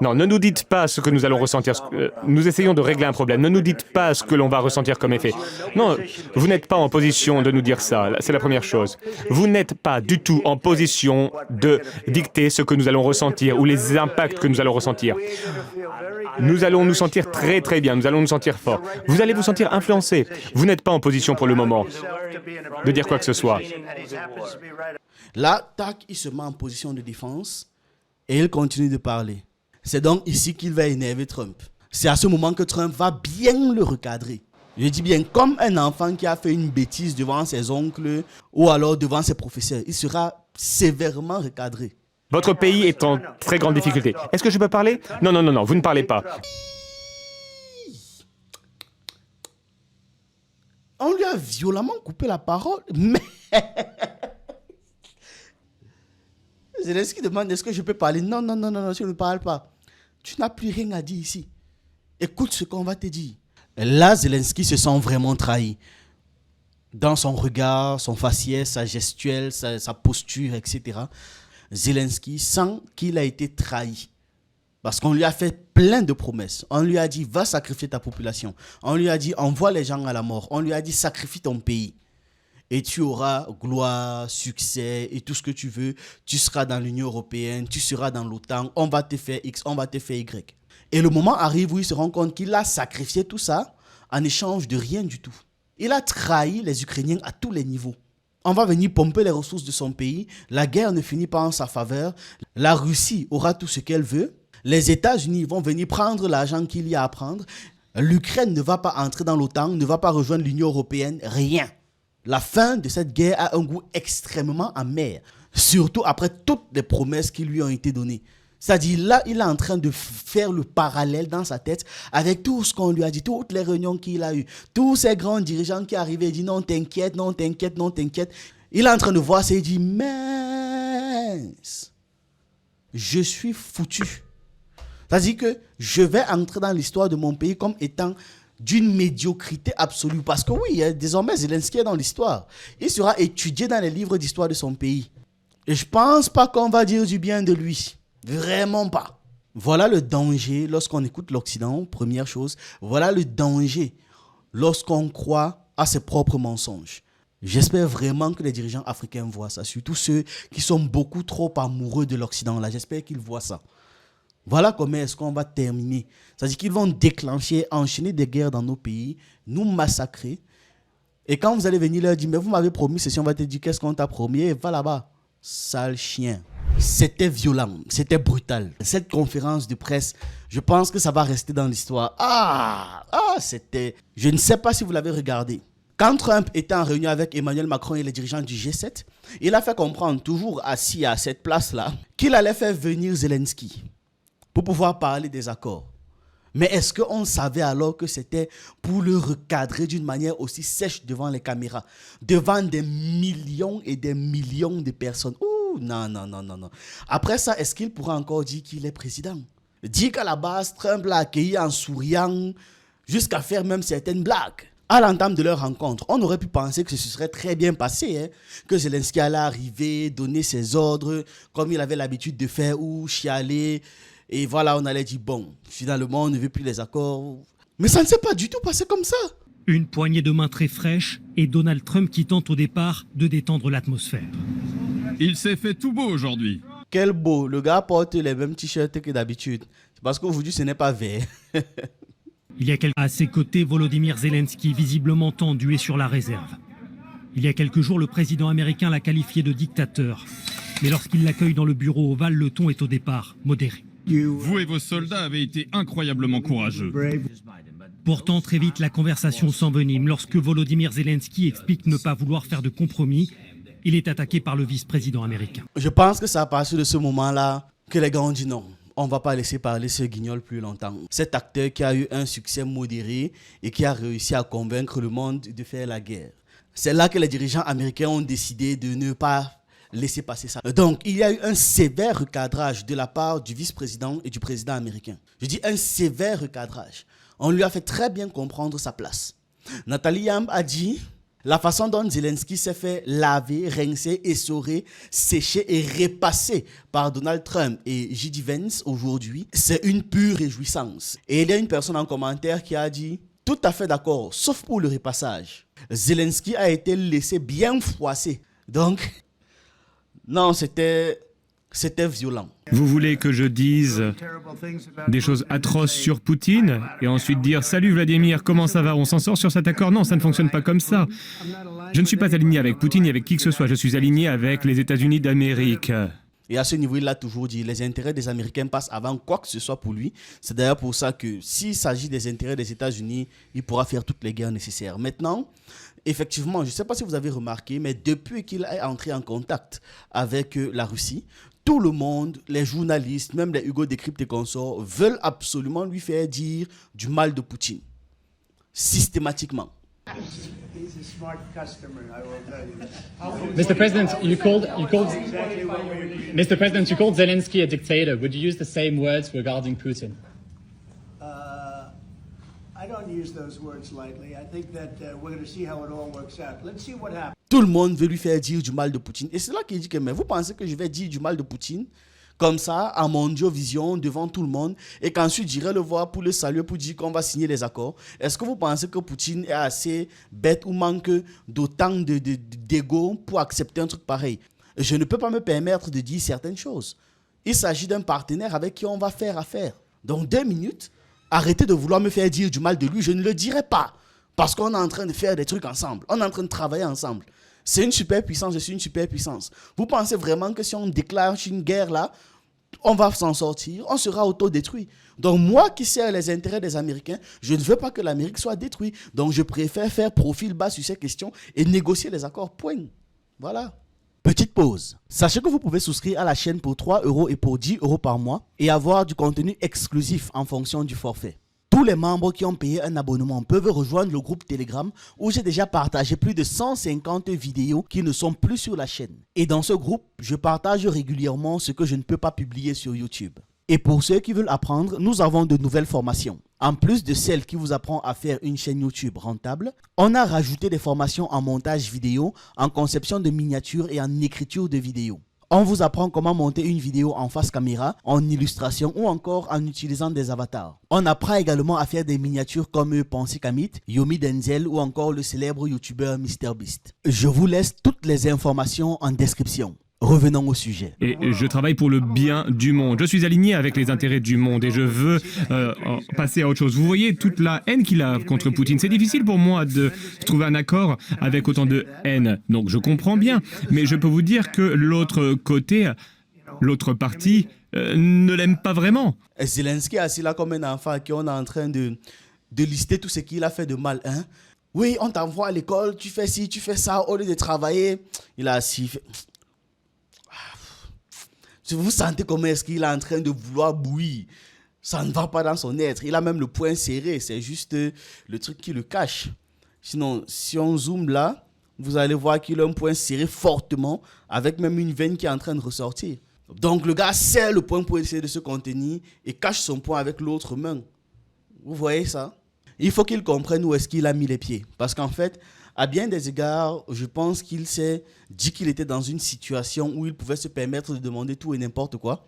Non, ne nous dites pas ce que nous allons ressentir. Nous essayons de régler un problème. Ne nous dites pas ce que l'on va ressentir comme effet. Non, vous n'êtes pas en position de nous dire ça. C'est la première chose. Vous n'êtes pas du tout en position de dicter ce que nous allons ressentir ou les impacts que nous allons ressentir. Nous allons nous sentir très très bien. Nous allons nous sentir forts. Vous allez vous sentir influencé. Vous n'êtes pas en position pour le moment de dire quoi que ce soit. Là, tac, il se met en position de défense et il continue de parler. C'est donc ici qu'il va énerver Trump. C'est à ce moment que Trump va bien le recadrer. Je dis bien, comme un enfant qui a fait une bêtise devant ses oncles ou alors devant ses professeurs, il sera sévèrement recadré. Votre pays est en très grande difficulté. Est-ce que je peux parler? Non, non, non, non, vous ne parlez pas. On lui a violemment coupé la parole, mais... Zelensky demande, est-ce que je peux parler? Non, non, non, non, non, tu ne parles pas. Tu n'as plus rien à dire ici. Écoute ce qu'on va te dire. Là, Zelensky se sent vraiment trahi. Dans son regard, son faciès, sa gestuelle, sa posture, etc. Zelensky sent qu'il a été trahi. Parce qu'on lui a fait plein de promesses. On lui a dit, va sacrifier ta population. On lui a dit, envoie les gens à la mort. On lui a dit, sacrifie ton pays. Et tu auras gloire, succès et tout ce que tu veux. Tu seras dans l'Union européenne, tu seras dans l'OTAN. On va te faire X, on va te faire Y. Et le moment arrive où il se rend compte qu'il a sacrifié tout ça en échange de rien du tout. Il a trahi les Ukrainiens à tous les niveaux. On va venir pomper les ressources de son pays. La guerre ne finit pas en sa faveur. La Russie aura tout ce qu'elle veut. Les États-Unis vont venir prendre l'argent qu'il y a à prendre. L'Ukraine ne va pas entrer dans l'OTAN, ne va pas rejoindre l'Union européenne, rien. La fin de cette guerre a un goût extrêmement amer, surtout après toutes les promesses qui lui ont été données. C'est-à-dire là, il est en train de faire le parallèle dans sa tête avec tout ce qu'on lui a dit, toutes les réunions qu'il a eues, tous ces grands dirigeants qui arrivaient et disent non t'inquiète, non t'inquiète, non t'inquiète. Il est en train de voir ça et il dit mince, je suis foutu. C'est-à-dire que je vais entrer dans l'histoire de mon pays comme étant d'une médiocrité absolue. Parce que oui, désormais, Zelensky est dans l'histoire. Il sera étudié dans les livres d'histoire de son pays. Et je ne pense pas qu'on va dire du bien de lui. Vraiment pas. Voilà le danger lorsqu'on écoute l'Occident, première chose. Voilà le danger lorsqu'on croit à ses propres mensonges. J'espère vraiment que les dirigeants africains voient ça. Surtout ceux qui sont beaucoup trop amoureux de l'Occident. Là, j'espère qu'ils voient ça. Voilà comment est-ce qu'on va terminer. C'est-à-dire qu'ils vont déclencher, enchaîner des guerres dans nos pays, nous massacrer. Et quand vous allez venir leur dire, mais vous m'avez promis ceci, on va te dire, qu'est-ce qu'on t'a promis? Et va là-bas, sale chien. C'était violent, c'était brutal. Cette conférence de presse, je pense que ça va rester dans l'histoire. C'était... Je ne sais pas si vous l'avez regardé. Quand Trump était en réunion avec Emmanuel Macron et les dirigeants du G7, il a fait comprendre, toujours assis à cette place-là, qu'il allait faire venir Zelensky pour pouvoir parler des accords. Mais est-ce qu'on savait alors que c'était pour le recadrer d'une manière aussi sèche devant les caméras, devant des millions et des millions de personnes? Ouh, non, non, non, non, non. Après ça, est-ce qu'il pourra encore dire qu'il est président? Dire qu'à la base, Trump l'a accueilli en souriant, jusqu'à faire même certaines blagues. À l'entame de leur rencontre, on aurait pu penser que ce serait très bien passé, que Zelensky allait arriver, donner ses ordres, comme il avait l'habitude de faire, ou chialer. Et voilà, on allait dire, bon, finalement, on ne veut plus les accords. Mais ça ne s'est pas du tout passé comme ça. Une poignée de main très fraîche et Donald Trump qui tente au départ de détendre l'atmosphère. Il s'est fait tout beau aujourd'hui. Quel beau, le gars porte les mêmes t-shirts que d'habitude. C'est parce qu'aujourd'hui, ce n'est pas vert. Il y a à ses côtés, Volodymyr Zelensky, visiblement tendu et sur la réserve. Il y a quelques jours, le président américain l'a qualifié de dictateur. Mais lorsqu'il l'accueille dans le bureau ovale, le ton est au départ modéré. Vous et vos soldats avez été incroyablement courageux. Pourtant, très vite, la conversation s'envenime. Lorsque Volodymyr Zelensky explique ne pas vouloir faire de compromis, il est attaqué par le vice-président américain. Je pense que c'est à partir de ce moment-là que les gars ont dit non. On ne va pas laisser parler ce guignol plus longtemps. Cet acteur qui a eu un succès modéré et qui a réussi à convaincre le monde de faire la guerre. C'est là que les dirigeants américains ont décidé de ne pas laisser passer ça. Donc, il y a eu un sévère recadrage de la part du vice-président et du président américain. Je dis un sévère recadrage. On lui a fait très bien comprendre sa place. Nathalie Yamb a dit, La façon dont Zelensky s'est fait laver, rincer, essorer, sécher et repasser par Donald Trump et J.D. Vance aujourd'hui, c'est une pure réjouissance. Et il y a une personne en commentaire qui a dit « Tout à fait d'accord, sauf pour le repassage. Zelensky a été laissé bien froisser. » Donc, non, c'était violent. Vous voulez que je dise des choses atroces sur Poutine et ensuite dire « Salut Vladimir, comment ça va? On s'en sort sur cet accord ?» Non, ça ne fonctionne pas comme ça. Je ne suis pas aligné avec Poutine ni avec qui que ce soit. Je suis aligné avec les États-Unis d'Amérique. Et à ce niveau, il l'a toujours dit, les intérêts des Américains passent avant quoi que ce soit pour lui. C'est d'ailleurs pour ça que s'il s'agit des intérêts des États-Unis, il pourra faire toutes les guerres nécessaires. Maintenant, effectivement, je ne sais pas si vous avez remarqué, mais depuis qu'il est entré en contact avec la Russie, tout le monde, les journalistes, même les Hugo Décrypte et consorts, veulent absolument lui faire dire du mal de Poutine. Systématiquement. He's a smart customer, I will tell you that. Mr. President, Mr. President, you called Zelensky a dictator. Would you use the same words regarding Putin? I don't use those words lightly. I think that we're going to see how it all works out. Let's see what happens. Tout le monde veut lui faire dire du mal de Poutine. Et c'est là qu'il dit que, mais vous pensez que je vais dire du mal de Poutine comme ça, à Mondiovision, devant tout le monde, et qu'ensuite j'irai le voir pour le saluer, pour dire qu'on va signer les accords? Est-ce que vous pensez que Poutine est assez bête ou manque d'autant d'ego pour accepter un truc pareil? Je ne peux pas me permettre de dire certaines choses. Il s'agit d'un partenaire avec qui on va faire affaire. Donc 2 minutes, arrêtez de vouloir me faire dire du mal de lui, je ne le dirai pas. Parce qu'on est en train de faire des trucs ensemble, on est en train de travailler ensemble. C'est une superpuissance, je suis une superpuissance. Vous pensez vraiment que si on déclare une guerre là, on va s'en sortir, on sera autodétruit. Donc moi qui sers les intérêts des Américains, je ne veux pas que l'Amérique soit détruite. Donc je préfère faire profil bas sur ces questions et négocier les accords, point. Voilà. Petite pause. Sachez que vous pouvez souscrire à la chaîne pour 3 € et pour 10 € par mois et avoir du contenu exclusif en fonction du forfait. Tous les membres qui ont payé un abonnement peuvent rejoindre le groupe Telegram où j'ai déjà partagé plus de 150 vidéos qui ne sont plus sur la chaîne. Et dans ce groupe, je partage régulièrement ce que je ne peux pas publier sur YouTube. Et pour ceux qui veulent apprendre, nous avons de nouvelles formations. En plus de celles qui vous apprend à faire une chaîne YouTube rentable, on a rajouté des formations en montage vidéo, en conception de miniatures et en écriture de vidéos. On vous apprend comment monter une vidéo en face caméra, en illustration ou encore en utilisant des avatars. On apprend également à faire des miniatures comme Pensée Kamit, Yomi Denzel ou encore le célèbre youtubeur MrBeast. Je vous laisse toutes les informations en description. Revenons au sujet. Et je travaille pour le bien du monde. Je suis aligné avec les intérêts du monde et je veux passer à autre chose. Vous voyez toute la haine qu'il a contre Poutine. C'est difficile pour moi de trouver un accord avec autant de haine. Donc je comprends bien. Mais je peux vous dire que l'autre côté, l'autre partie, ne l'aime pas vraiment. Zelensky est assis là comme un enfant qui on est en train de lister tout ce qu'il a fait de mal. Hein? Oui, on t'envoie à l'école, tu fais ci, tu fais ça, au lieu de travailler. Il a assis... Vous sentez comment est-ce qu'il est en train de vouloir bouillir. Ça ne va pas dans son être. Il a même le poing serré. C'est juste le truc qui le cache. Sinon, si on zoome là, vous allez voir qu'il a un poing serré fortement, avec même une veine qui est en train de ressortir. Donc le gars serre le poing pour essayer de se contenir et cache son poing avec l'autre main. Vous voyez ça? Il faut qu'il comprenne où est-ce qu'il a mis les pieds. Parce qu'en fait, à bien des égards, je pense qu'il s'est dit qu'il était dans une situation où il pouvait se permettre de demander tout et n'importe quoi.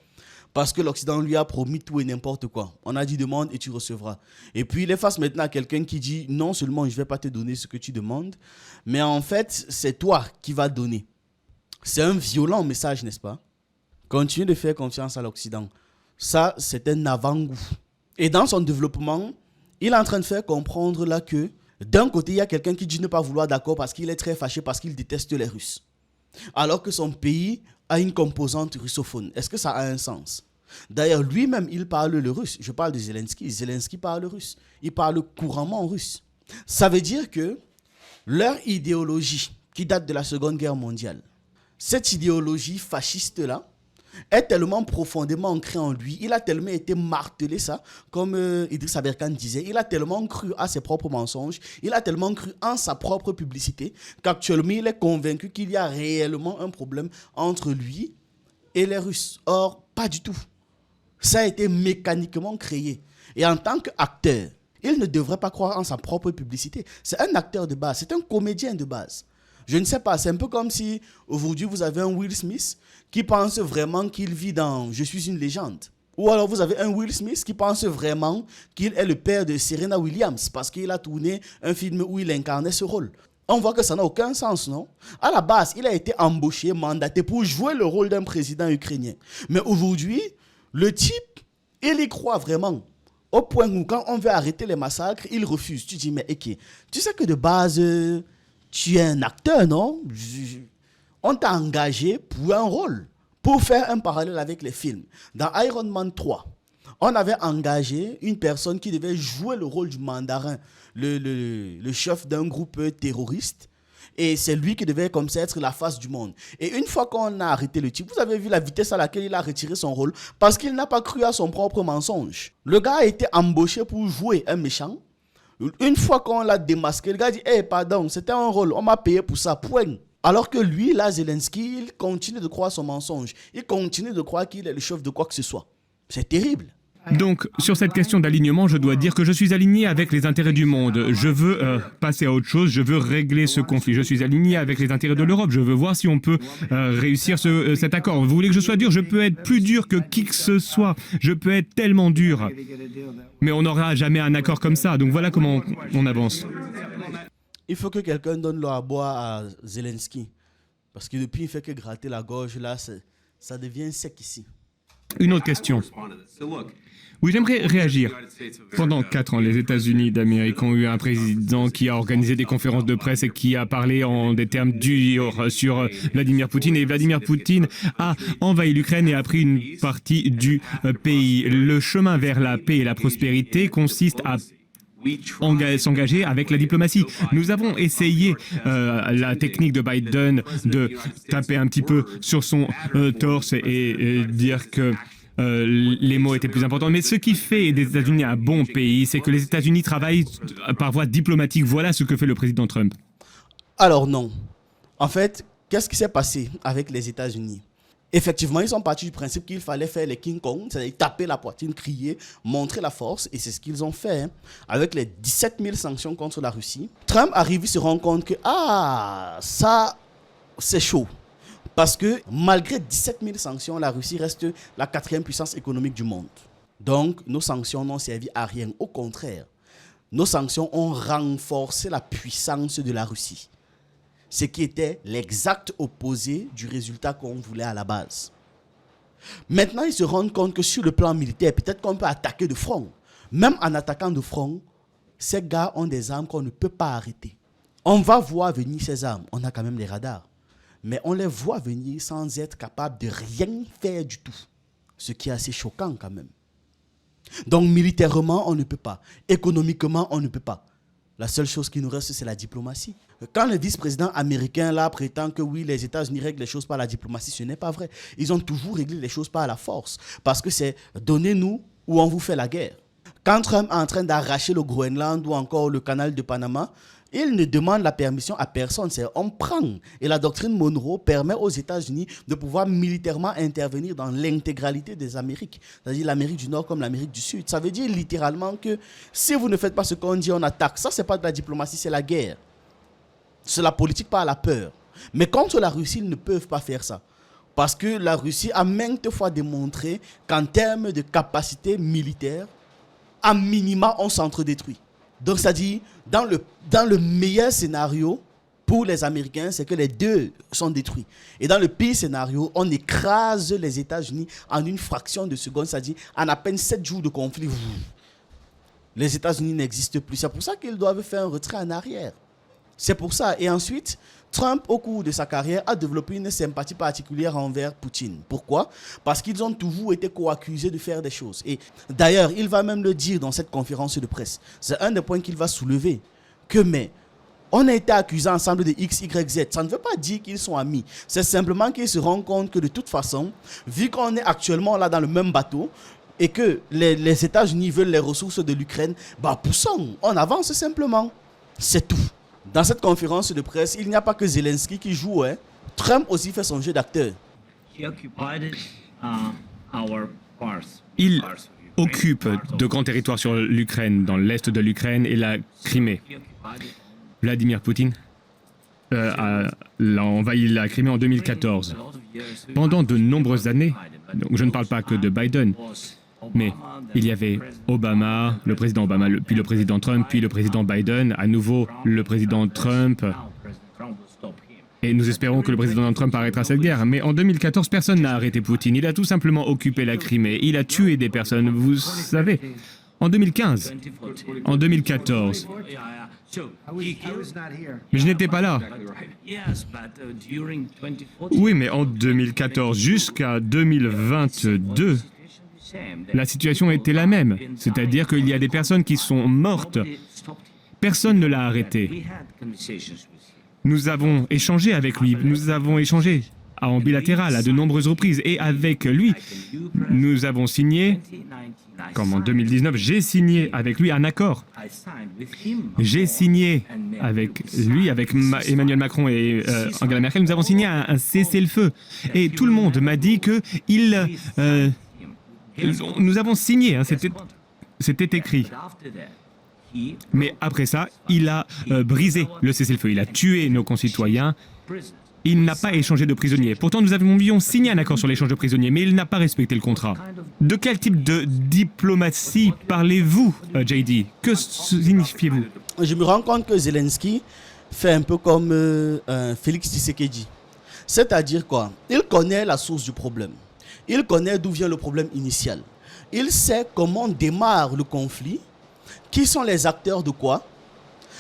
Parce que l'Occident lui a promis tout et n'importe quoi. On a dit demande et tu recevras. Et puis il est face maintenant à quelqu'un qui dit non seulement je ne vais pas te donner ce que tu demandes, mais en fait c'est toi qui vas donner. C'est un violent message, n'est-ce pas? Continuez de faire confiance à l'Occident. Ça, c'est un avant-goût. Et dans son développement, il est en train de faire comprendre là que d'un côté, il y a quelqu'un qui dit ne pas vouloir d'accord parce qu'il est très fâché, parce qu'il déteste les Russes. Alors que son pays a une composante russophone. Est-ce que ça a un sens? D'ailleurs, lui-même, il parle le russe. Je parle de Zelensky. Zelensky parle russe. Il parle couramment russe. Ça veut dire que leur idéologie, qui date de la Seconde Guerre mondiale, cette idéologie fasciste-là, est tellement profondément ancré en lui, il a tellement été martelé ça, comme Idriss Aberkan disait, il a tellement cru à ses propres mensonges, il a tellement cru en sa propre publicité, qu'actuellement il est convaincu qu'il y a réellement un problème entre lui et les Russes. Or, pas du tout. Ça a été mécaniquement créé. Et en tant qu'acteur, Il ne devrait pas croire en sa propre publicité. C'est un acteur de base, c'est un comédien de base. Je ne sais pas, c'est un peu comme si aujourd'hui vous avez un Will Smith qui pense vraiment qu'il vit dans « Je suis une légende ». Ou alors vous avez un Will Smith qui pense vraiment qu'il est le père de Serena Williams parce qu'il a tourné un film où il incarnait ce rôle. On voit que ça n'a aucun sens, non? À la base, il a été embauché, mandaté pour jouer le rôle d'un président ukrainien. Mais aujourd'hui, le type, il y croit vraiment. Au point où quand on veut arrêter les massacres, il refuse. Tu dis, mais ok, tu sais que de base, tu es un acteur, non? On t'a engagé pour un rôle. Pour faire un parallèle avec les films, dans Iron Man 3, on avait engagé une personne qui devait jouer le rôle du mandarin, le chef d'un groupe terroriste. Et c'est lui qui devait comme ça être la face du monde. Et une fois qu'on a arrêté le type, vous avez vu la vitesse à laquelle il a retiré son rôle parce qu'il n'a pas cru à son propre mensonge. Le gars a été embauché pour jouer un méchant. Une fois qu'on l'a démasqué, le gars dit « Hey, pardon, c'était un rôle, on m'a payé pour ça, point ». Alors que lui, là, Zelensky, il continue de croire son mensonge. Il continue de croire qu'il est le chef de quoi que ce soit. C'est terrible. Donc, sur cette question d'alignement, je dois dire que je suis aligné avec les intérêts du monde. Je veux passer à autre chose, je veux régler ce conflit. Je suis aligné avec les intérêts de l'Europe. Je veux voir si on peut réussir cet accord. Vous voulez que je sois dur? Je peux être plus dur que qui que ce soit. Je peux être tellement dur. Mais on n'aura jamais un accord comme ça. Donc voilà comment on avance. Il faut que quelqu'un donne l'eau à boire à Zelensky. Parce que depuis, il fait que gratter la gorge, là, ça devient sec ici. Une autre question. Oui, j'aimerais réagir. Pendant 4 ans, les États-Unis d'Amérique ont eu un président qui a organisé des conférences de presse et qui a parlé en des termes durs sur Vladimir Poutine. Et Vladimir Poutine a envahi l'Ukraine et a pris une partie du pays. Le chemin vers la paix et la prospérité consiste à s'engager avec la diplomatie. Nous avons essayé la technique de Biden de taper un petit peu sur son torse et dire que les mots étaient plus importants. Mais ce qui fait des États-Unis un bon pays, c'est que les États-Unis travaillent par voie diplomatique. Voilà ce que fait le président Trump. Alors non. En fait, qu'est-ce qui s'est passé avec les États-Unis? Effectivement, ils sont partis du principe qu'il fallait faire les King Kong, c'est-à-dire taper la poitrine, crier, montrer la force, et c'est ce qu'ils ont fait. Avec les 17 000 sanctions contre la Russie, Trump arrive, il se rend compte que, ça, c'est chaud. Parce que malgré 17 000 sanctions, la Russie reste la 4e puissance économique du monde. Donc, nos sanctions n'ont servi à rien. Au contraire, nos sanctions ont renforcé la puissance de la Russie. Ce qui était l'exact opposé du résultat qu'on voulait à la base. Maintenant, ils se rendent compte que sur le plan militaire, peut-être qu'on peut attaquer de front. Même en attaquant de front, ces gars ont des armes qu'on ne peut pas arrêter. On va voir venir ces armes. On a quand même les radars. Mais on les voit venir sans être capable de rien faire du tout. Ce qui est assez choquant quand même. Donc militairement, on ne peut pas. Économiquement, on ne peut pas. La seule chose qui nous reste, c'est la diplomatie. Quand le vice-président américain là prétend que oui, les États-Unis règlent les choses par la diplomatie, ce n'est pas vrai. Ils ont toujours réglé les choses par la force. Parce que c'est donnez-nous ou on vous fait la guerre. Quand Trump est en train d'arracher le Groenland ou encore le canal de Panama, il ne demande la permission à personne, c'est on prend. Et la doctrine Monroe permet aux États-Unis de pouvoir militairement intervenir dans l'intégralité des Amériques, c'est-à-dire l'Amérique du Nord comme l'Amérique du Sud. Ça veut dire littéralement que si vous ne faites pas ce qu'on dit, on attaque. Ça, c'est pas de la diplomatie, c'est la guerre. C'est la politique par la peur. Mais contre la Russie, ils ne peuvent pas faire ça. Parce que la Russie a maintes fois démontré qu'en termes de capacité militaire, à minima, on s'entre-détruit. Donc, c'est-à-dire, dans le meilleur scénario pour les Américains, c'est que les deux sont détruits. Et dans le pire scénario, on écrase les États-Unis en une fraction de seconde, c'est-à-dire en à peine 7 jours de conflit. Les États-Unis n'existent plus. C'est pour ça qu'ils doivent faire un retrait en arrière. C'est pour ça. Et ensuite, Trump, au cours de sa carrière, a développé une sympathie particulière envers Poutine. Pourquoi? Parce qu'ils ont toujours été co-accusés de faire des choses. Et d'ailleurs, il va même le dire dans cette conférence de presse. C'est un des points qu'il va soulever. On a été accusés ensemble de X, Y, Z. Ça ne veut pas dire qu'ils sont amis. C'est simplement qu'ils se rendent compte que de toute façon, vu qu'on est actuellement là dans le même bateau, et que les États-Unis veulent les ressources de l'Ukraine, poussons, on avance simplement. C'est tout. Dans cette conférence de presse, il n'y a pas que Zelensky qui joue. Trump aussi fait son jeu d'acteur. Il occupe de grands territoires sur l'Ukraine, dans l'est de l'Ukraine et la Crimée. Vladimir Poutine a envahi la Crimée en 2014. Pendant de nombreuses années, donc je ne parle pas que de Biden, mais il y avait Obama, le président Obama, puis le président Trump, puis le président Biden, à nouveau le président Trump. Et nous espérons que le président Trump arrêtera cette guerre. Mais en 2014, personne n'a arrêté Poutine. Il a tout simplement occupé la Crimée. Il a tué des personnes, vous savez. En 2015, en 2014. Mais je n'étais pas là. Oui, mais en 2014 jusqu'à 2022, la situation était la même. C'est-à-dire qu'il y a des personnes qui sont mortes. Personne ne l'a arrêté. Nous avons échangé avec lui, nous avons échangé en bilatéral à de nombreuses reprises. Et avec lui, nous avons signé, comme en 2019, j'ai signé avec lui un accord. J'ai signé avec lui, avec Emmanuel Macron et Angela Merkel, nous avons signé un cessez-le-feu. Et tout le monde m'a dit que nous avons signé, hein, c'était écrit. Mais après ça, il a brisé le cessez-le-feu. Il a tué nos concitoyens. Il n'a pas échangé de prisonniers. Pourtant, nous avions signé un accord sur l'échange de prisonniers, mais il n'a pas respecté le contrat. De quel type de diplomatie parlez-vous, JD? Que signifiez-vous? Je me rends compte que Zelensky fait un peu comme Félix Tshisekedi. C'est-à-dire quoi? Il connaît la source du problème. Il connaît d'où vient le problème initial. Il sait comment démarre le conflit. Qui sont les acteurs de quoi?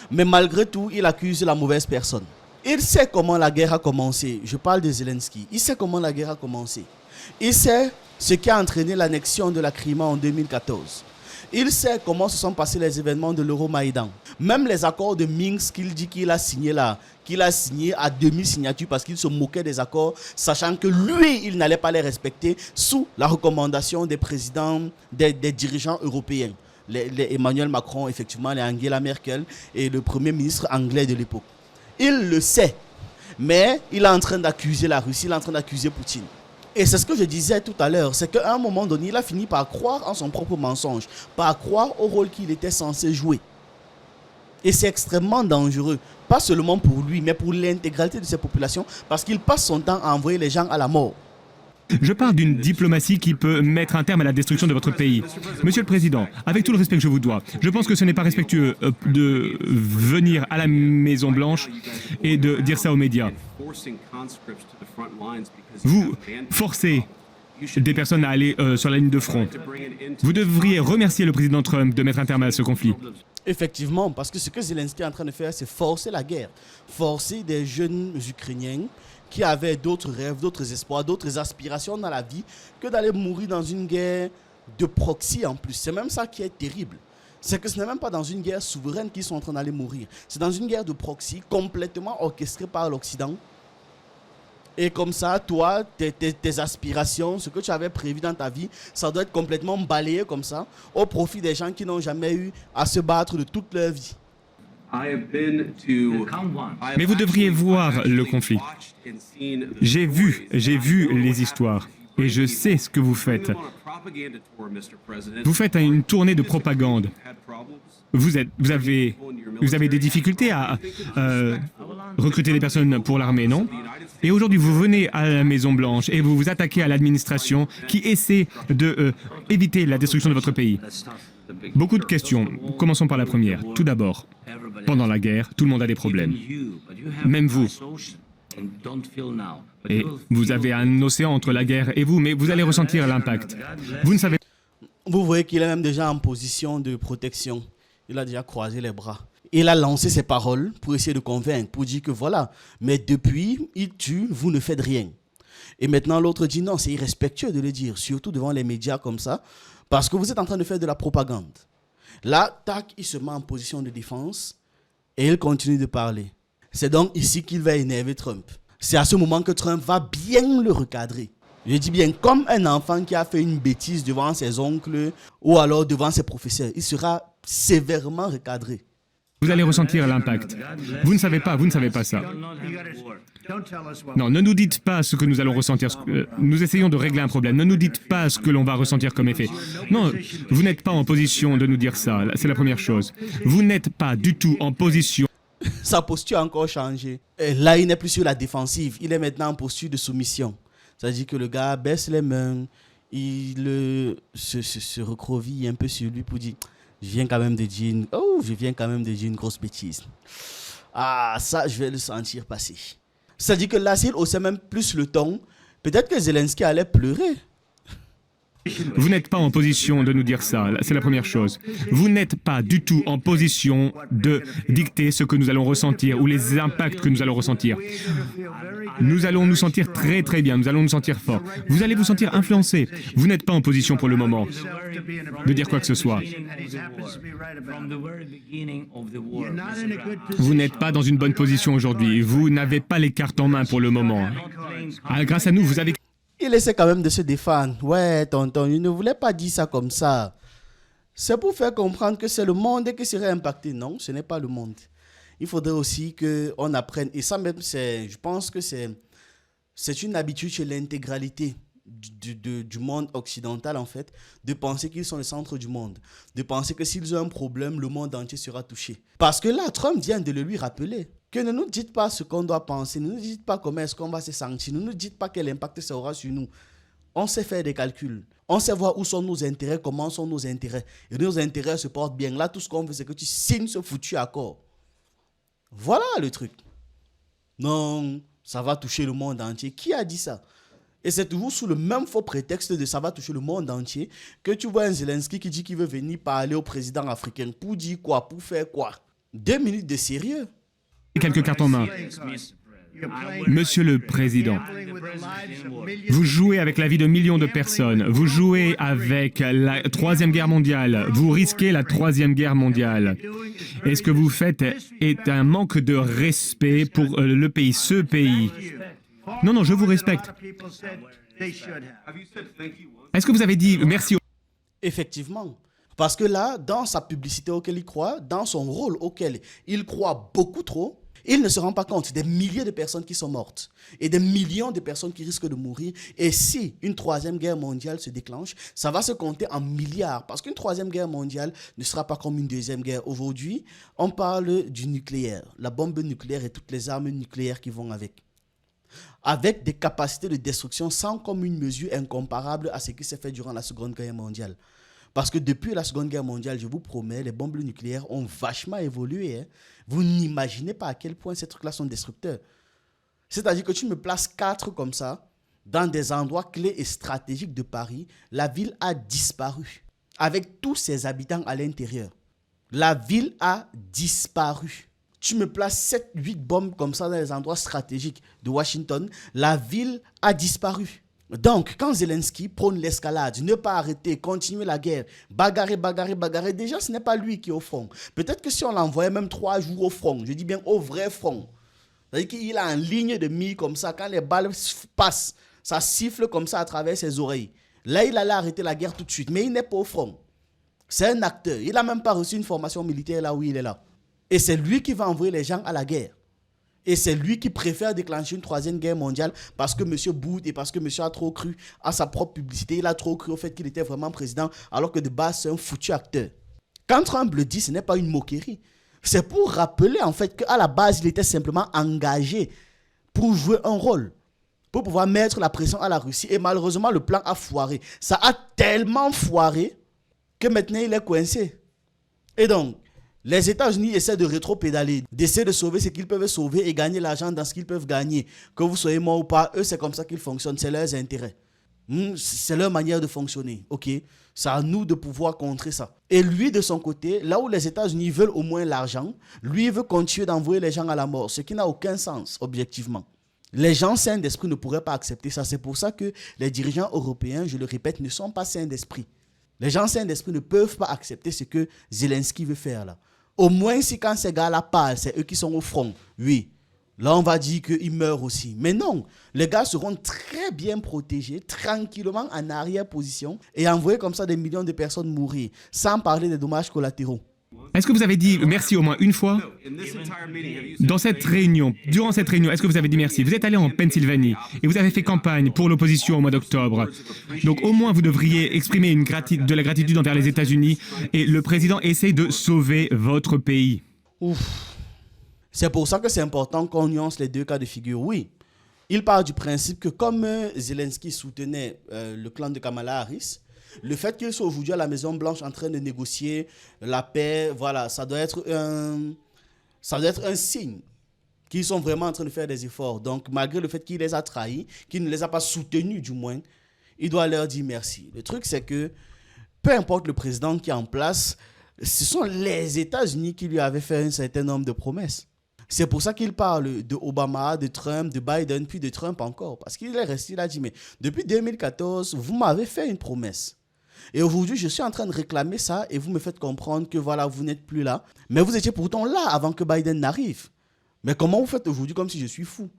Mais malgré tout, il accuse la mauvaise personne. Il sait comment la guerre a commencé. Je parle de Zelensky. Il sait comment la guerre a commencé. Il sait ce qui a entraîné l'annexion de la Crimée en 2014. Il sait comment se sont passés les événements de l'Euromaïdan. Même les accords de Minsk qu'il dit qu'il a signé là, qu'il a signé à demi-signature parce qu'il se moquait des accords, sachant que lui, il n'allait pas les respecter sous la recommandation des présidents, des dirigeants européens. Emmanuel Macron, effectivement, les Angela Merkel et le premier ministre anglais de l'époque. Il le sait, mais il est en train d'accuser la Russie, il est en train d'accuser Poutine. Et c'est ce que je disais tout à l'heure, c'est qu'à un moment donné, il a fini par croire en son propre mensonge, par croire au rôle qu'il était censé jouer. Et c'est extrêmement dangereux, pas seulement pour lui, mais pour l'intégralité de ses populations, parce qu'il passe son temps à envoyer les gens à la mort. Je parle d'une diplomatie qui peut mettre un terme à la destruction de votre pays. Monsieur le Président, avec tout le respect que je vous dois, je pense que ce n'est pas respectueux de venir à la Maison-Blanche et de dire ça aux médias. Vous forcez des personnes à aller sur la ligne de front. Vous devriez remercier le président Trump de mettre un terme à ce conflit. Effectivement, parce que ce que Zelensky est en train de faire, c'est forcer la guerre. Forcer des jeunes Ukrainiens qui avaient d'autres rêves, d'autres espoirs, d'autres aspirations dans la vie que d'aller mourir dans une guerre de proxy en plus. C'est même ça qui est terrible. C'est que ce n'est même pas dans une guerre souveraine qu'ils sont en train d'aller mourir. C'est dans une guerre de proxy complètement orchestrée par l'Occident. Et comme ça, toi, tes aspirations, ce que tu avais prévu dans ta vie, ça doit être complètement balayé comme ça, au profit des gens qui n'ont jamais eu à se battre de toute leur vie. Mais vous devriez voir le conflit. J'ai vu les histoires et je sais ce que vous faites. Vous faites une tournée de propagande. Vous avez des difficultés à recruter des personnes pour l'armée, non? Et aujourd'hui, vous venez à la Maison-Blanche et vous vous attaquez à l'administration qui essaie d'éviter la destruction de votre pays. Beaucoup de questions. Commençons par la première. Tout d'abord, pendant la guerre, tout le monde a des problèmes. Même vous. Et vous avez un océan entre la guerre et vous, mais vous allez ressentir l'impact. Vous ne savez pas. Vous voyez qu'il est même déjà en position de protection. Il a déjà croisé les bras. Il a lancé ses paroles pour essayer de convaincre, pour dire que voilà, mais depuis, il tue, vous ne faites rien. Et maintenant, l'autre dit non, c'est irrespectueux de le dire, surtout devant les médias comme ça, parce que vous êtes en train de faire de la propagande. Là, tac, il se met en position de défense et il continue de parler. C'est donc ici qu'il va énerver Trump. C'est à ce moment que Trump va bien le recadrer. Je dis bien, comme un enfant qui a fait une bêtise devant ses oncles ou alors devant ses professeurs, il sera sévèrement recadré. Vous allez ressentir l'impact. Vous ne savez pas ça. Non, ne nous dites pas ce que nous allons ressentir. Nous essayons de régler un problème. Ne nous dites pas ce que l'on va ressentir comme effet. Non, vous n'êtes pas en position de nous dire ça. C'est la première chose. Vous n'êtes pas du tout en position. Sa posture a encore changé. Et là, il n'est plus sur la défensive. Il est maintenant en posture de soumission. C'est-à-dire que le gars baisse les mains, il se recroqueville un peu sur lui pour dire je viens quand même de dire une grosse bêtise. Ah, ça, je vais le sentir passer. C'est-à-dire que là, s'il haussait même plus le ton, peut-être que Zelensky allait pleurer. Vous n'êtes pas en position de nous dire ça. C'est la première chose. Vous n'êtes pas du tout en position de dicter ce que nous allons ressentir ou les impacts que nous allons ressentir. Nous allons nous sentir très très bien. Nous allons nous sentir forts. Vous allez vous sentir influencé. Vous n'êtes pas en position pour le moment de dire quoi que ce soit. Vous n'êtes pas dans une bonne position aujourd'hui. Vous n'avez pas les cartes en main pour le moment. Ah, grâce à nous, vous avez... Il essaie quand même de se défendre. Ouais, tonton, il ne voulait pas dire ça comme ça. C'est pour faire comprendre que c'est le monde qui serait impacté. Non, ce n'est pas le monde. Il faudrait aussi qu'on apprenne. Et ça même, je pense que c'est une habitude chez l'intégralité du monde occidental, en fait, de penser qu'ils sont le centre du monde. De penser que s'ils ont un problème, le monde entier sera touché. Parce que là, Trump vient de le lui rappeler. Que ne nous dites pas ce qu'on doit penser, ne nous dites pas comment est-ce qu'on va se sentir, ne nous dites pas quel impact ça aura sur nous. On sait faire des calculs, on sait voir où sont nos intérêts, comment sont nos intérêts. Et nos intérêts se portent bien. Là, tout ce qu'on veut, c'est que tu signes ce foutu accord. Voilà le truc. Non, ça va toucher le monde entier. Qui a dit ça? Et c'est toujours sous le même faux prétexte de ça va toucher le monde entier que tu vois un Zelensky qui dit qu'il veut venir parler au président africain. Pour dire quoi? Pour faire quoi? 2 minutes de sérieux? Quelques cartes en main. Monsieur le Président, vous jouez avec la vie de millions de personnes. Vous jouez avec la Troisième Guerre mondiale. Vous risquez la Troisième Guerre mondiale. Et ce que vous faites est un manque de respect pour le pays, ce pays. Non, je vous respecte. Est-ce que vous avez dit merci? Effectivement. Parce que là, dans sa publicité auquel il croit, dans son rôle auquel il croit beaucoup trop, il ne se rend pas compte des milliers de personnes qui sont mortes et des millions de personnes qui risquent de mourir. Et si une troisième guerre mondiale se déclenche, ça va se compter en milliards. Parce qu'une troisième guerre mondiale ne sera pas comme une deuxième guerre. Aujourd'hui, on parle du nucléaire, la bombe nucléaire et toutes les armes nucléaires qui vont avec. Avec des capacités de destruction sans commune mesure incomparable à ce qui s'est fait durant la Seconde Guerre mondiale. Parce que depuis la Seconde Guerre mondiale, je vous promets, les bombes nucléaires ont vachement évolué. Hein. Vous n'imaginez pas à quel point ces trucs-là sont destructeurs. C'est-à-dire que tu me places 4 comme ça, dans des endroits clés et stratégiques de Paris, la ville a disparu, avec tous ses habitants à l'intérieur. La ville a disparu. Tu me places 7-8 bombes comme ça dans les endroits stratégiques de Washington, la ville a disparu. Donc, quand Zelensky prône l'escalade, ne pas arrêter, continuer la guerre, bagarrer, déjà, ce n'est pas lui qui est au front. Peut-être que si on l'envoyait même 3 jours au front, je dis bien au vrai front, c'est-à-dire qu'il a une ligne de mire comme ça, quand les balles passent, ça siffle comme ça à travers ses oreilles. Là, il allait arrêter la guerre tout de suite, mais il n'est pas au front. C'est un acteur. Il n'a même pas reçu une formation militaire là où il est là. Et c'est lui qui va envoyer les gens à la guerre. Et c'est lui qui préfère déclencher une troisième guerre mondiale parce que monsieur boude et parce que monsieur a trop cru à sa propre publicité. Il a trop cru au fait qu'il était vraiment président alors que de base, c'est un foutu acteur. Quand Trump le dit, ce n'est pas une moquerie. C'est pour rappeler en fait qu'à la base, il était simplement engagé pour jouer un rôle, pour pouvoir mettre la pression à la Russie. Et malheureusement, le plan a foiré. Ça a tellement foiré que maintenant, il est coincé. Et donc, les États-Unis essaient de rétro-pédaler, d'essayer de sauver ce qu'ils peuvent sauver et gagner l'argent dans ce qu'ils peuvent gagner. Que vous soyez mort ou pas, eux, c'est comme ça qu'ils fonctionnent. C'est leurs intérêts. C'est leur manière de fonctionner. Ok, c'est à nous de pouvoir contrer ça. Et lui, de son côté, là où les États-Unis veulent au moins l'argent, lui veut continuer d'envoyer les gens à la mort, ce qui n'a aucun sens, objectivement. Les gens sains d'esprit ne pourraient pas accepter ça. C'est pour ça que les dirigeants européens, je le répète, ne sont pas sains d'esprit. Les gens sains d'esprit ne peuvent pas accepter ce que Zelensky veut faire là. Au moins, si quand ces gars-là parlent, c'est eux qui sont au front. Oui, là, on va dire qu'ils meurent aussi. Mais non, les gars seront très bien protégés, tranquillement en arrière-position et envoyer comme ça des millions de personnes mourir, sans parler des dommages collatéraux. Est-ce que vous avez dit merci au moins une fois? Dans cette réunion, durant cette réunion, est-ce que vous avez dit merci? Vous êtes allé en Pennsylvanie et vous avez fait campagne pour l'opposition au mois d'octobre. Donc au moins vous devriez exprimer de la gratitude envers les États-Unis et le président essaie de sauver votre pays. Ouf. C'est pour ça que c'est important qu'on nuance les deux cas de figure. Oui, il part du principe que comme Zelensky soutenait le clan de Kamala Harris, le fait qu'il soit aujourd'hui à la Maison-Blanche en train de négocier la paix, voilà, ça doit être un signe qu'ils sont vraiment en train de faire des efforts. Donc, malgré le fait qu'il les a trahis, qu'il ne les a pas soutenus du moins, il doit leur dire merci. Le truc, c'est que peu importe le président qui est en place, ce sont les États-Unis qui lui avaient fait un certain nombre de promesses. C'est pour ça qu'il parle de Obama, de Trump, de Biden, puis de Trump encore. Parce qu'il est resté, il a dit, mais depuis 2014, vous m'avez fait une promesse. Et aujourd'hui, je suis en train de réclamer ça et vous me faites comprendre que voilà, vous n'êtes plus là. Mais vous étiez pourtant là avant que Biden n'arrive. Mais comment vous faites aujourd'hui comme si je suis fou?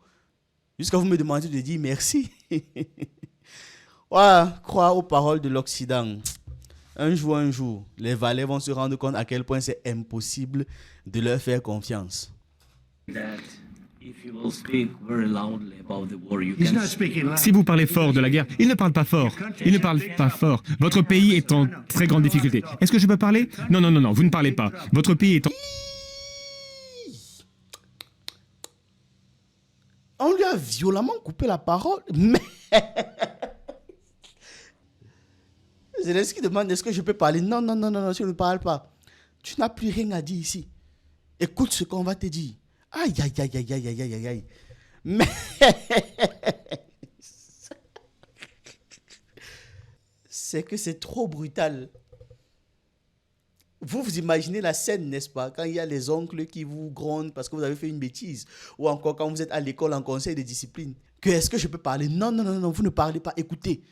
Jusqu'à vous me demander de dire merci. Voilà, croire aux paroles de l'Occident. Un jour, les Valais vont se rendre compte à quel point c'est impossible de leur faire confiance. Si vous parlez fort de la guerre, il ne parle pas fort. Il ne parle pas fort. Votre pays est en très grande difficulté. Est-ce que je peux parler? Non, non, non, non, vous ne parlez pas. Votre pays est en... On lui a violemment coupé la parole, mais... Zelensky demande, est-ce que je peux parler? Non, non, non, non, non, tu ne parles pas. Tu n'as plus rien à dire ici. Écoute ce qu'on va te dire. Aïe, aïe, aïe, aïe, aïe, aïe, aïe, aïe. Mais... c'est que c'est trop brutal. Vous imaginez la scène, n'est-ce pas? Quand il y a les oncles qui vous grondent parce que vous avez fait une bêtise. Ou encore quand vous êtes à l'école en conseil de discipline. Que est-ce que je peux parler? Non, non, non, non, vous ne parlez pas. Écoutez.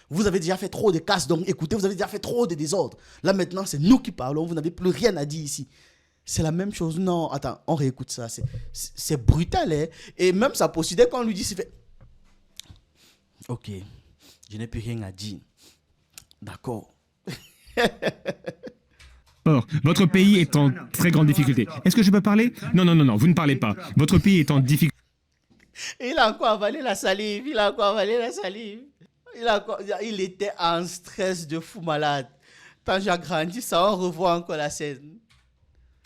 Vous avez déjà fait trop de casse, donc écoutez, vous avez déjà fait trop de désordre. Là maintenant, c'est nous qui parlons, vous n'avez plus rien à dire ici. C'est la même chose. Non, attends, on réécoute ça. C'est brutal, hein? Et même sa posture, dès qu'on lui dit, c'est fait... Ok, je n'ai plus rien à dire. D'accord. Votre pays est en très grande difficulté. Est-ce que je peux parler? Non, non, non, non, vous ne parlez pas. Votre pays est en difficulté. Il a encore avalé la salive. Il était en stress de fou malade. Quand j'ai grandi, ça, on revoit encore la scène.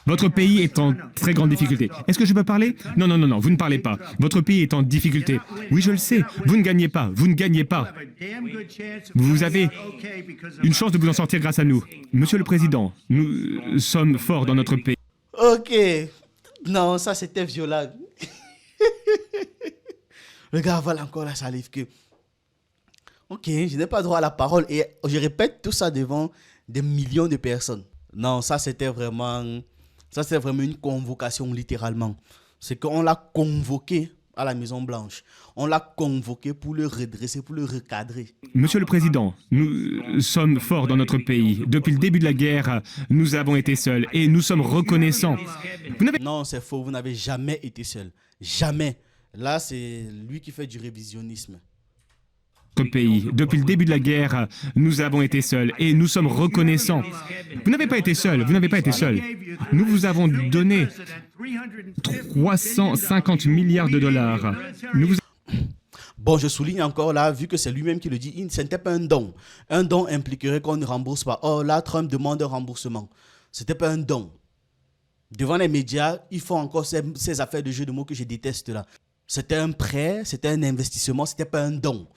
Votre pays est en très grande difficulté. Est-ce que je peux parler? Non, non, non, non, vous ne parlez pas. Votre pays est en difficulté. Oui, je le sais. Vous ne gagnez pas. Vous ne gagnez pas. Vous avez une chance de vous en sortir grâce à nous. Monsieur le Président, nous sommes forts dans notre pays. Ok. Non, ça c'était violent. Le gars avale encore la salive que... Ok, je n'ai pas droit à la parole. Et je répète tout ça devant des millions de personnes. Non, ça c'était vraiment une convocation littéralement. C'est qu'on l'a convoqué à la Maison-Blanche. On l'a convoqué pour le redresser, pour le recadrer. Monsieur le Président, nous sommes forts dans notre pays. Depuis le début de la guerre, nous avons été seuls et nous sommes reconnaissants. Non, c'est faux. Vous n'avez jamais été seul. Jamais. Là, c'est lui qui fait du révisionnisme. Notre pays. Depuis le début de la guerre, nous avons été seuls et nous sommes reconnaissants. Vous n'avez pas été seul, vous n'avez pas été seul. Nous vous avons donné 350 milliards de dollars. Bon, je souligne encore là, vu que c'est lui-même qui le dit, ce n'était pas un don. Un don impliquerait qu'on ne rembourse pas. Oh, là, Trump demande un remboursement. Ce n'était pas un don. Devant les médias, ils font encore ces affaires de jeu de mots que je déteste là. C'était un prêt, c'était un investissement, ce n'était pas un don.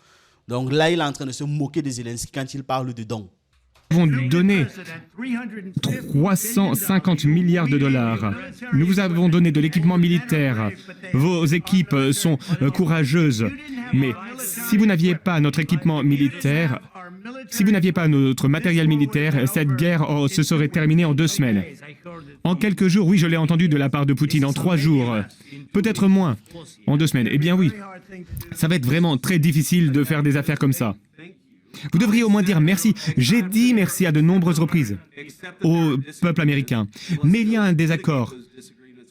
Donc là, il est en train de se moquer de Zelensky quand il parle de don. Nous avons donné 350 milliards de dollars. Nous vous avons donné de l'équipement militaire. Vos équipes sont courageuses. Mais si vous n'aviez pas notre équipement militaire, si vous n'aviez pas notre matériel militaire, cette guerre se serait terminée en 2 semaines. En quelques jours, oui, je l'ai entendu de la part de Poutine, en 3 jours. Peut-être moins, en 2 semaines. Eh bien oui, ça va être vraiment très difficile de faire des affaires comme ça. Vous devriez au moins dire merci. J'ai dit merci à de nombreuses reprises au peuple américain. Mais il y a un désaccord.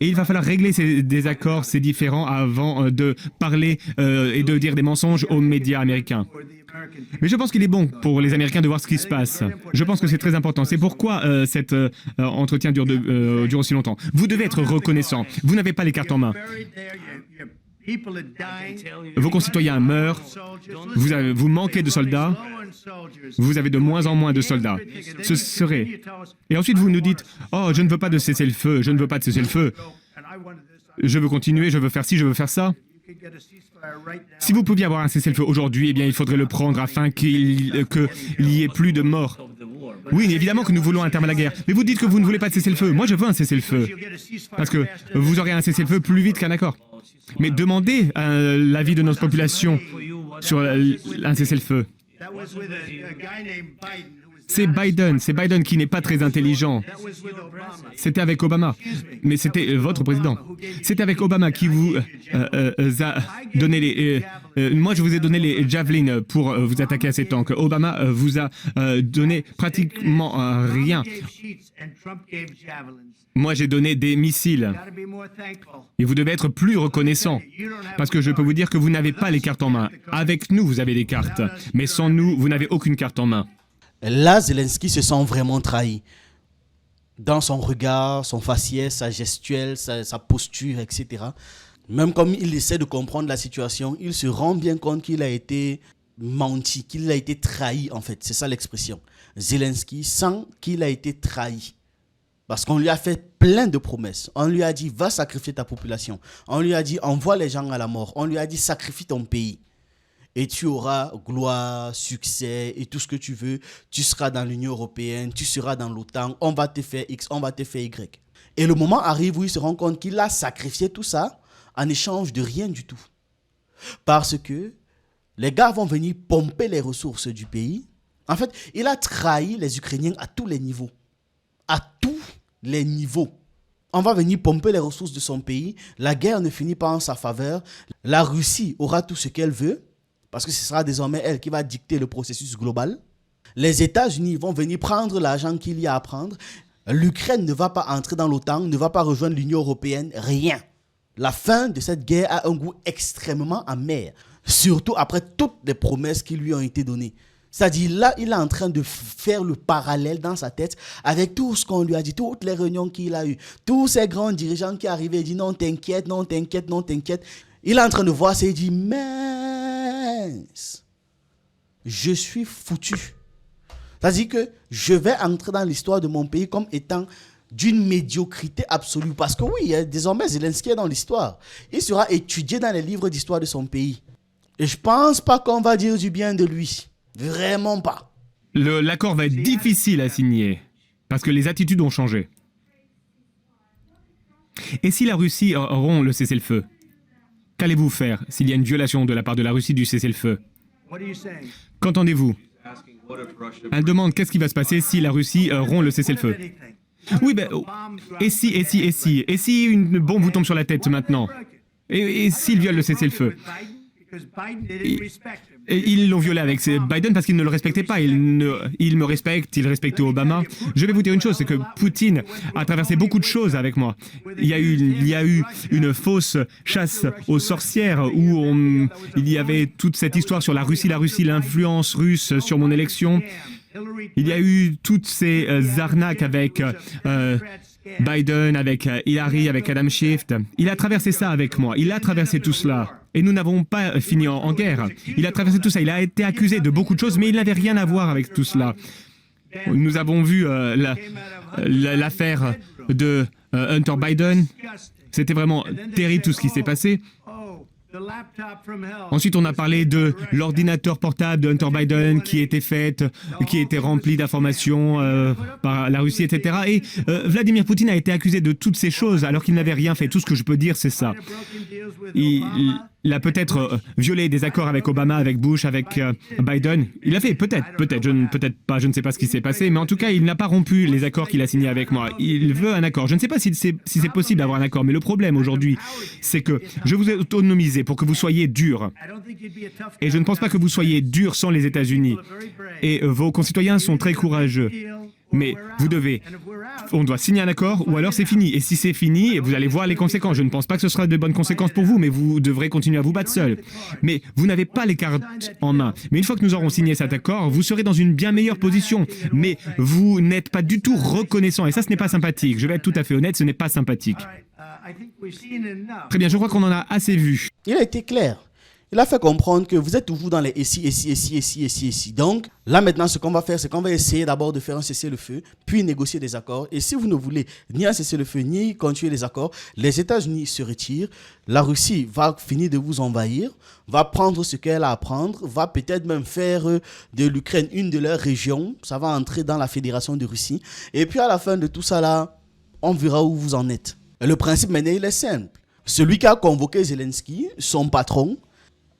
Et il va falloir régler ces désaccords, ces différends, avant de parler et de dire des mensonges aux médias américains. Mais je pense qu'il est bon pour les Américains de voir ce qui se passe. Je pense que c'est très important. C'est pourquoi cet entretien dure aussi longtemps. Vous devez être reconnaissant. Vous n'avez pas les cartes en main. Vos concitoyens meurent. Vous manquez de soldats. Vous avez de moins en moins de soldats. Ce serait... Et ensuite, vous nous dites, « Oh, je ne veux pas de cessez-le-feu. Je ne veux pas de cessez-le-feu. Je veux continuer, je veux faire ci, je veux faire ça. » Si vous pouviez avoir un cessez-le-feu aujourd'hui, eh bien, il faudrait le prendre afin qu'il n'y ait plus de morts. Oui, évidemment que nous voulons un terme à la guerre. Mais vous dites que vous ne voulez pas de cessez-le-feu. Moi, je veux un cessez-le-feu. Parce que vous aurez un cessez-le-feu plus vite qu'un accord. Mais demandez l'avis de notre population sur un cessez-le-feu. C'est Biden qui n'est pas très intelligent. C'était avec Obama, mais c'était votre président. C'était avec Obama qui vous a donné moi, je vous ai donné les Javelin pour vous attaquer à ces tanks. Obama vous a donné pratiquement rien. Moi, j'ai donné des missiles. Et vous devez être plus reconnaissant, parce que je peux vous dire que vous n'avez pas les cartes en main. Avec nous, vous avez des cartes, mais sans nous, vous n'avez aucune carte en main. Là, Zelensky se sent vraiment trahi. Dans son regard, son faciès, sa gestuelle, sa posture, etc. Même comme il essaie de comprendre la situation, il se rend bien compte qu'il a été menti, qu'il a été trahi, en fait. C'est ça l'expression. Zelensky sent qu'il a été trahi. Parce qu'on lui a fait plein de promesses. On lui a dit, va sacrifier ta population. On lui a dit, envoie les gens à la mort. On lui a dit, sacrifie ton pays. Et tu auras gloire, succès et tout ce que tu veux. Tu seras dans l'Union européenne, tu seras dans l'OTAN, on va te faire X, on va te faire Y. Et le moment arrive où il se rend compte qu'il a sacrifié tout ça en échange de rien du tout. Parce que les gars vont venir pomper les ressources du pays. En fait, il a trahi les Ukrainiens à tous les niveaux. À tous les niveaux. On va venir pomper les ressources de son pays. La guerre ne finit pas en sa faveur. La Russie aura tout ce qu'elle veut. Parce que ce sera désormais elle qui va dicter le processus global. Les États-Unis vont venir prendre l'argent qu'il y a à prendre. L'Ukraine ne va pas entrer dans l'OTAN, ne va pas rejoindre l'Union européenne, rien. La fin de cette guerre a un goût extrêmement amer. Surtout après toutes les promesses qui lui ont été données. C'est-à-dire là, il est en train de faire le parallèle dans sa tête avec tout ce qu'on lui a dit, toutes les réunions qu'il a eues, tous ces grands dirigeants qui arrivaient et disent non t'inquiète, non t'inquiète, non t'inquiète. Il est en train de voir ça et il dit mince, je suis foutu. C'est-à-dire que je vais entrer dans l'histoire de mon pays comme étant d'une médiocrité absolue. Parce que oui, désormais Zelensky est dans l'histoire. Il sera étudié dans les livres d'histoire de son pays. Et je pense pas qu'on va dire du bien de lui. Vraiment pas. L'accord va être difficile à signer, parce que les attitudes ont changé. Et si la Russie rompt le cessez-le-feu, qu'allez-vous faire s'il y a une violation de la part de la Russie du cessez-le-feu? Qu'entendez-vous? Elle demande qu'est-ce qui va se passer si la Russie rompt le cessez-le-feu. Oui, ben, et si une bombe vous tombe sur la tête maintenant? Et s'il viole le cessez-le-feu? Et ils l'ont violé avec Biden parce qu'il ne le respectait pas. Il me respecte, il respectait Obama. Je vais vous dire une chose, c'est que Poutine a traversé beaucoup de choses avec moi. Il y a eu une fausse chasse aux sorcières où il y avait toute cette histoire sur la Russie, l'influence russe sur mon élection. Il y a eu toutes ces arnaques avec Biden, avec Hillary, avec Adam Schiff. Il a traversé ça avec moi. Il a traversé tout cela. Et nous n'avons pas fini en guerre. Il a traversé tout ça. Il a été accusé de beaucoup de choses, mais il n'avait rien à voir avec tout cela. Nous avons vu l'affaire de Hunter Biden. C'était vraiment terrible tout ce qui s'est passé. Ensuite, on a parlé de l'ordinateur portable de Hunter Biden qui était rempli d'informations par la Russie, etc. Et Vladimir Poutine a été accusé de toutes ces choses alors qu'il n'avait rien fait. Tout ce que je peux dire, c'est ça. Il a peut-être violé des accords avec Obama, avec Bush, avec Biden. Il a fait, peut-être pas, je ne sais pas ce qui s'est passé, mais en tout cas, il n'a pas rompu les accords qu'il a signés avec moi. Il veut un accord. Je ne sais pas si c'est possible d'avoir un accord, mais le problème aujourd'hui, c'est que je vous ai autonomisé pour que vous soyez dur. Et je ne pense pas que vous soyez dur sans les États-Unis. Et vos concitoyens sont très courageux. Mais on doit signer un accord ou alors c'est fini. Et si c'est fini, vous allez voir les conséquences. Je ne pense pas que ce sera de bonnes conséquences pour vous, mais vous devrez continuer à vous battre seul. Mais vous n'avez pas les cartes en main. Mais une fois que nous aurons signé cet accord, vous serez dans une bien meilleure position. Mais vous n'êtes pas du tout reconnaissant. Et ça, ce n'est pas sympathique. Je vais être tout à fait honnête, ce n'est pas sympathique. Très bien, je crois qu'on en a assez vu. Il a été clair. Il a fait comprendre que vous êtes toujours dans les ici. Donc, là maintenant, ce qu'on va faire, c'est qu'on va essayer d'abord de faire un cessez-le-feu, puis négocier des accords. Et si vous ne voulez ni un cessez-le-feu, ni continuer les accords, les États-Unis se retirent. La Russie va finir de vous envahir, va prendre ce qu'elle a à prendre, va peut-être même faire de l'Ukraine une de leurs régions. Ça va entrer dans la Fédération de Russie. Et puis à la fin de tout ça là, on verra où vous en êtes. Et le principe maintenant, il est simple. Celui qui a convoqué Zelensky, son patron,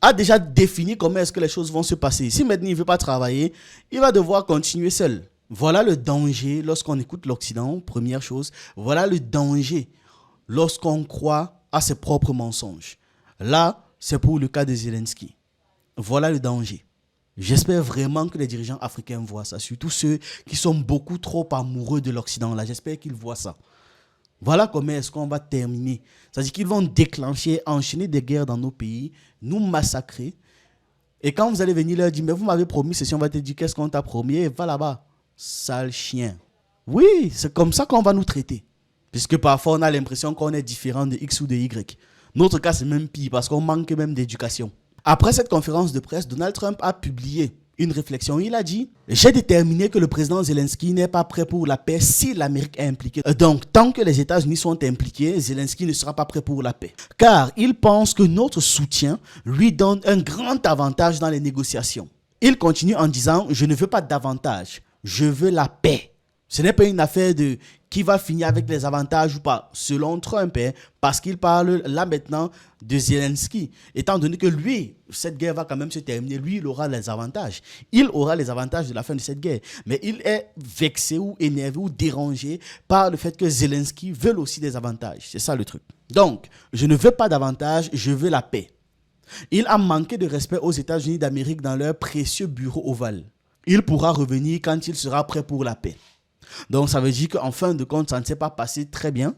a déjà défini comment est-ce que les choses vont se passer. Si maintenant il ne veut pas travailler, il va devoir continuer seul. Voilà le danger lorsqu'on écoute l'Occident, première chose. Voilà le danger lorsqu'on croit à ses propres mensonges. Là, c'est pour le cas de Zelensky. Voilà le danger. J'espère vraiment que les dirigeants africains voient ça, surtout ceux qui sont beaucoup trop amoureux de l'Occident. Là, j'espère qu'ils voient ça. Voilà comment est-ce qu'on va terminer. C'est-à-dire qu'ils vont déclencher, enchaîner des guerres dans nos pays, nous massacrer. Et quand vous allez venir leur dire, mais vous m'avez promis ceci, on va te dire, qu'est-ce qu'on t'a promis? Et va là-bas, sale chien. Oui, c'est comme ça qu'on va nous traiter. Puisque parfois, on a l'impression qu'on est différent de X ou de Y. Notre cas, c'est même pire, parce qu'on manque même d'éducation. Après cette conférence de presse, Donald Trump a publié une réflexion. Il a dit: j'ai déterminé que le président Zelensky n'est pas prêt pour la paix si l'Amérique est impliquée. Donc, tant que les États-Unis sont impliqués, Zelensky ne sera pas prêt pour la paix. Car il pense que notre soutien lui donne un grand avantage dans les négociations. Il continue en disant: je ne veux pas d'avantage, je veux la paix. Ce n'est pas une affaire de qui va finir avec les avantages ou pas, selon Trump, parce qu'il parle là maintenant de Zelensky. Étant donné que lui, cette guerre va quand même se terminer, lui, il aura les avantages. Il aura les avantages de la fin de cette guerre. Mais il est vexé ou énervé ou dérangé par le fait que Zelensky veut aussi des avantages. C'est ça le truc. Donc, je ne veux pas d'avantages, je veux la paix. Il a manqué de respect aux États-Unis d'Amérique dans leur précieux bureau ovale. Il pourra revenir quand il sera prêt pour la paix. Donc, ça veut dire qu'en fin de compte, ça ne s'est pas passé très bien.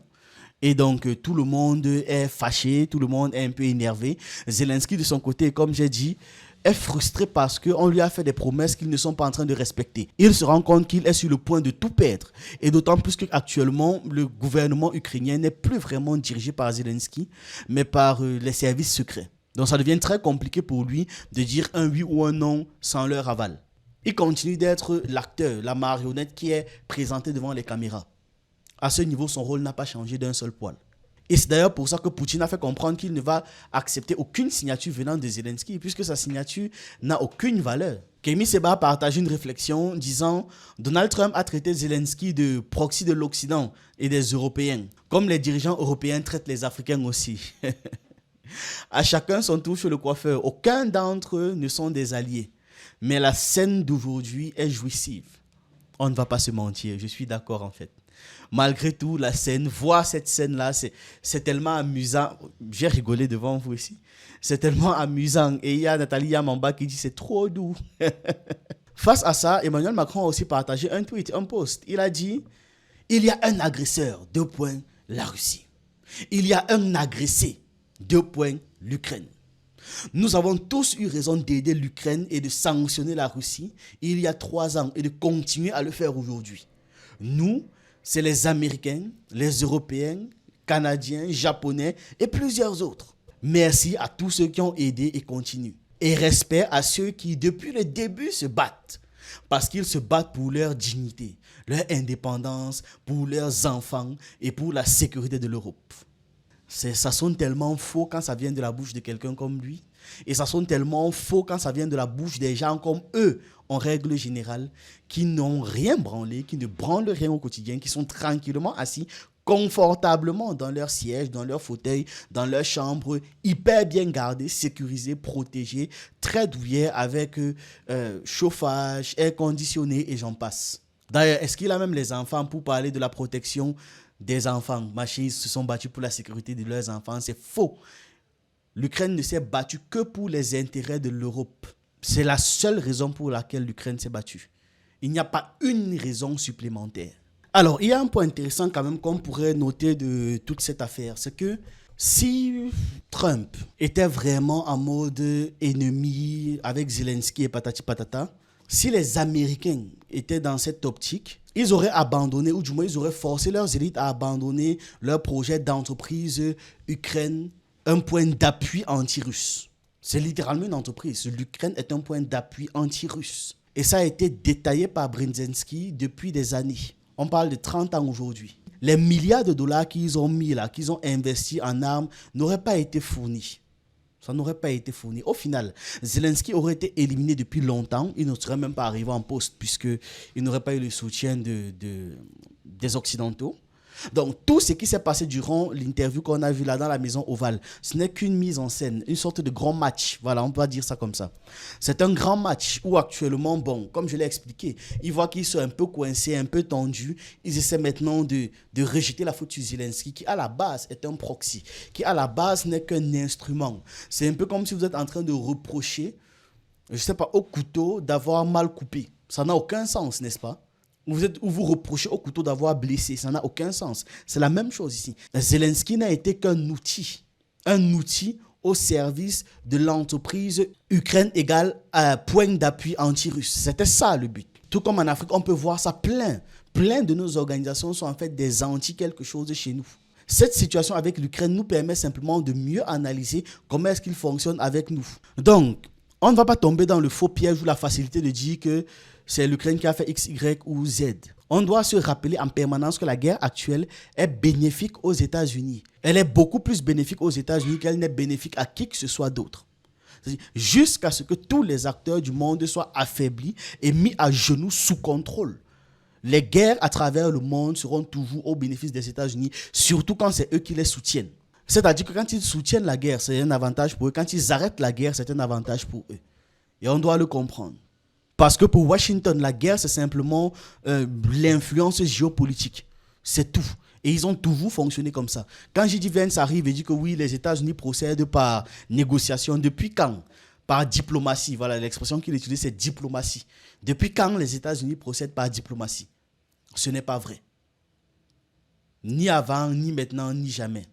Et donc, tout le monde est fâché, tout le monde est un peu énervé. Zelensky, de son côté, comme j'ai dit, est frustré parce qu'on lui a fait des promesses qu'ils ne sont pas en train de respecter. Il se rend compte qu'il est sur le point de tout perdre. Et d'autant plus qu'actuellement, le gouvernement ukrainien n'est plus vraiment dirigé par Zelensky, mais par les services secrets. Donc, ça devient très compliqué pour lui de dire un oui ou un non sans leur aval. Il continue d'être l'acteur, la marionnette qui est présentée devant les caméras. À ce niveau, son rôle n'a pas changé d'un seul poil. Et c'est d'ailleurs pour ça que Poutine a fait comprendre qu'il ne va accepter aucune signature venant de Zelensky, puisque sa signature n'a aucune valeur. Kemi Seba a partagé une réflexion disant: Donald Trump a traité Zelensky de proxy de l'Occident et des Européens, comme les dirigeants européens traitent les Africains aussi. À chacun son tour chez le coiffeur. Aucun d'entre eux ne sont des alliés. Mais la scène d'aujourd'hui est jouissive. On ne va pas se mentir, je suis d'accord en fait. Malgré tout, la scène, voir cette scène-là, c'est tellement amusant. J'ai rigolé devant vous ici. C'est tellement amusant. Et il y a Nathalie Yamamba qui dit: c'est trop doux. Face à ça, Emmanuel Macron a aussi partagé un tweet, un post. Il a dit: il y a un agresseur, la Russie. Il y a un agressé, l'Ukraine. Nous avons tous eu raison d'aider l'Ukraine et de sanctionner la Russie il y a 3 ans et de continuer à le faire aujourd'hui. Nous, c'est les Américains, les Européens, Canadiens, Japonais et plusieurs autres. Merci à tous ceux qui ont aidé et continuent. Et respect à ceux qui, depuis le début, se battent. Parce qu'ils se battent pour leur dignité, leur indépendance, pour leurs enfants et pour la sécurité de l'Europe. Ça sonne tellement faux quand ça vient de la bouche de quelqu'un comme lui. Et ça sonne tellement faux quand ça vient de la bouche des gens comme eux, en règle générale, qui n'ont rien branlé, qui ne branlent rien au quotidien, qui sont tranquillement assis, confortablement dans leur siège, dans leur fauteuil, dans leur chambre, hyper bien gardés, sécurisés, protégés, très douillets avec chauffage, air conditionné et j'en passe. D'ailleurs, est-ce qu'il a même les enfants pour parler de la protection des enfants? Ils se sont battus pour la sécurité de leurs enfants. C'est faux. L'Ukraine ne s'est battue que pour les intérêts de l'Europe. C'est la seule raison pour laquelle l'Ukraine s'est battue. Il n'y a pas une raison supplémentaire. Alors, il y a un point intéressant quand même qu'on pourrait noter de toute cette affaire, c'est que si Trump était vraiment en mode ennemi avec Zelensky et patati patata, si les Américains étaient dans cette optique, ils auraient abandonné, ou du moins ils auraient forcé leurs élites à abandonner leur projet d'entreprise Ukraine, un point d'appui anti-russe. C'est littéralement une entreprise. L'Ukraine est un point d'appui anti-russe. Et ça a été détaillé par Brzezinski depuis des années. On parle de 30 ans aujourd'hui. Les milliards de dollars qu'ils ont mis là, qu'ils ont investis en armes, n'auraient pas été fournis. Ça n'aurait pas été fourni. Au final, Zelensky aurait été éliminé depuis longtemps. Il ne serait même pas arrivé en poste puisqu'il n'aurait pas eu le soutien des Occidentaux. Donc, tout ce qui s'est passé durant l'interview qu'on a vu là dans la maison ovale, ce n'est qu'une mise en scène, une sorte de grand match. Voilà, on peut dire ça comme ça. C'est un grand match où actuellement, bon, comme je l'ai expliqué, ils voient qu'ils sont un peu coincés, un peu tendus. Ils essaient maintenant de rejeter la faute sur Zelensky, qui à la base est un proxy, qui à la base n'est qu'un instrument. C'est un peu comme si vous êtes en train de reprocher, je ne sais pas, au couteau d'avoir mal coupé. Ça n'a aucun sens, n'est-ce pas? Vous reprochez au couteau d'avoir blessé. Ça n'a aucun sens. C'est la même chose ici. Zelensky n'a été qu'un outil. Un outil au service de l'entreprise Ukraine égale point d'appui anti-russe. C'était ça le but. Tout comme en Afrique, on peut voir ça plein. Plein de nos organisations sont en fait des anti-quelque chose chez nous. Cette situation avec l'Ukraine nous permet simplement de mieux analyser comment est-ce qu'il fonctionne avec nous. Donc, on ne va pas tomber dans le faux piège ou la facilité de dire que c'est l'Ukraine qui a fait X, Y ou Z. On doit se rappeler en permanence que la guerre actuelle est bénéfique aux États-Unis. Elle est beaucoup plus bénéfique aux États-Unis qu'elle n'est bénéfique à qui que ce soit d'autre. Jusqu'à ce que tous les acteurs du monde soient affaiblis et mis à genoux sous contrôle. Les guerres à travers le monde seront toujours au bénéfice des États-Unis, surtout quand c'est eux qui les soutiennent. C'est-à-dire que quand ils soutiennent la guerre, c'est un avantage pour eux. Quand ils arrêtent la guerre, c'est un avantage pour eux. Et on doit le comprendre. Parce que pour Washington, la guerre, c'est simplement l'influence géopolitique. C'est tout. Et ils ont toujours fonctionné comme ça. Quand J.D. Vance arrive et dit que oui, les États-Unis procèdent par négociation, depuis quand? Par diplomatie. Voilà, l'expression qu'il utilise, c'est diplomatie. Depuis quand les États-Unis procèdent par diplomatie? Ce n'est pas vrai. Ni avant, ni maintenant, ni jamais.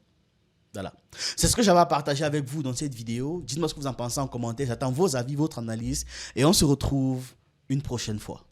Voilà. C'est ce que j'avais à partager avec vous dans cette vidéo. Dites-moi ce que vous en pensez en commentaire. J'attends vos avis, votre analyse. Et on se retrouve une prochaine fois.